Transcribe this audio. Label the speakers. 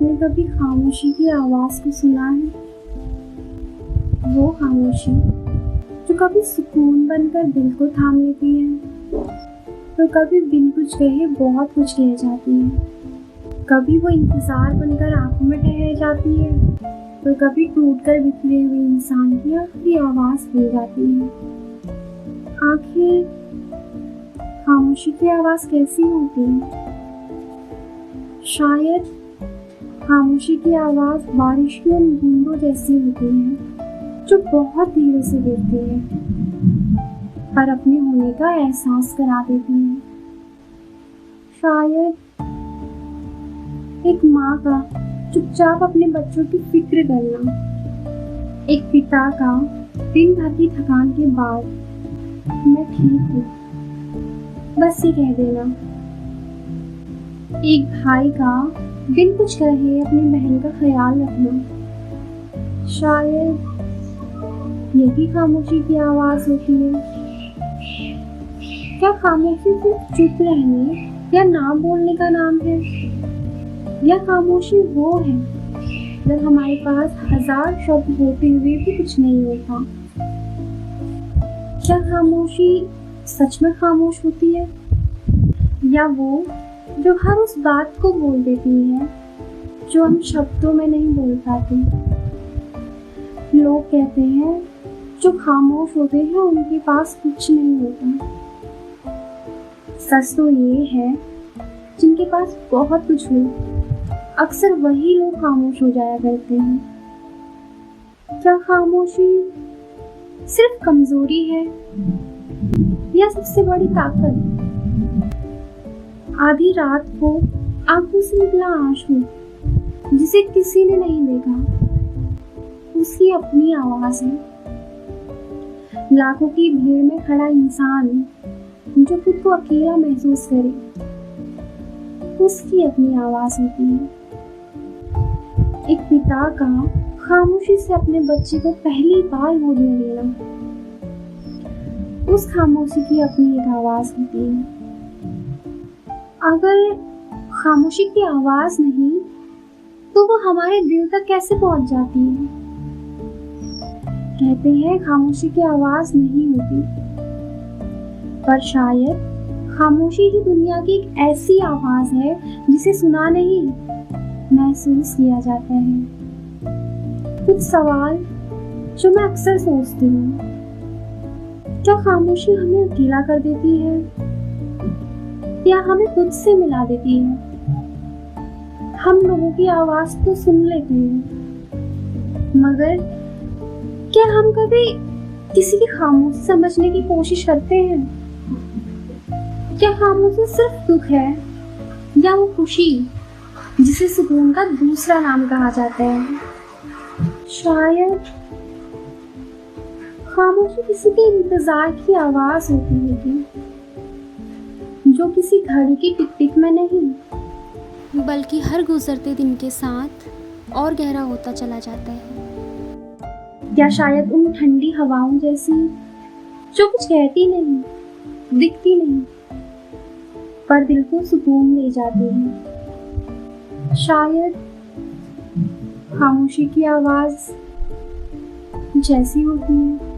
Speaker 1: आपने कभी खामोशी की आवाज़ को सुना है? वो खामोशी जो कभी सुकून बनकर दिल को थाम लेती है, तो कभी बिन कुछ कहे बहुत कुछ कह जाती है। कभी वो इंतज़ार बनकर आंखों में ठहर जाती है, तो कभी टूटकर बिखरे हुए इंसान की आखिरी आवाज़ बन जाती है। आखिर खामोशी की आवाज़ कैसी होती है? शायद खामोशी की आवाज़ बारिश की उन बूंदों जैसी होती है जो बहुत धीरे से गिरती है पर अपने होने का एहसास करा देती है। शायद एक माँ का चुपचाप अपने बच्चों की फिक्र करना, एक पिता का दिन भर की थकान के बाद मैं ठीक हूँ बस ये कह देना, एक भाई का बिन कुछ कहे अपनी बहन का ख्याल रखना। शायद यही खामोशी की आवाज़ होती है। क्या खामोशी सिर्फ चुप रहने या ना बोलने का नाम है? या खामोशी वो है जब हमारे पास हजार शब्द होते हुए भी कुछ नहीं होता? क्या खामोशी सच में खामोश होती है, या वो जो हर उस बात को बोल देती है जो हम शब्दों में नहीं बोल पाते? लोग कहते हैं जो खामोश होते हैं उनके पास कुछ नहीं होता। सच तो ये है जिनके पास बहुत कुछ हो, अक्सर वही लोग खामोश हो जाया करते हैं। क्या खामोशी सिर्फ कमजोरी है या सबसे बड़ी ताकत? आधी रात को आंखों से निकला आंसू जिसे किसी ने नहीं देखा, उसकी अपनी आवाज है। लाखों की भीड़ में खड़ा इंसान जो खुद को अकेला महसूस करे, उसकी अपनी आवाज होती है। एक पिता का खामोशी से अपने बच्चे को पहली बार गोद में लेना, उस खामोशी की अपनी एक आवाज होती है। अगर खामोशी की आवाज नहीं तो वो हमारे दिल तक कैसे पहुंच जाती है? कहते हैं खामोशी की आवाज नहीं होती, पर शायद खामोशी ही दुनिया की एक ऐसी आवाज है जिसे सुना नहीं, महसूस किया जाता है। कुछ सवाल जो मैं अक्सर सोचती हूँ, क्या खामोशी हमें अकेला कर देती है या हमें खुद से मिला देती है? हम लोगों की आवाज तो सुन लेते हैं, मगर क्या हम कभी किसी की खामोशी समझने की कोशिश करते हैं? क्या खामोशी सिर्फ दुख है या वो खुशी जिसे सुकून का दूसरा नाम कहा जाता है? शायद खामोशी किसी के इंतजार की आवाज होती है, जो किसी घड़ी की टिक टिक में नहीं
Speaker 2: बल्कि हर गुजरते दिन के साथ और गहरा होता चला जाता है।
Speaker 1: या शायद उन ठंडी हवाओं जैसी जो कुछ कहती नहीं, दिखती नहीं, पर दिल को सुकून ले जाती है। शायद खामोशी की आवाज जैसी होती है।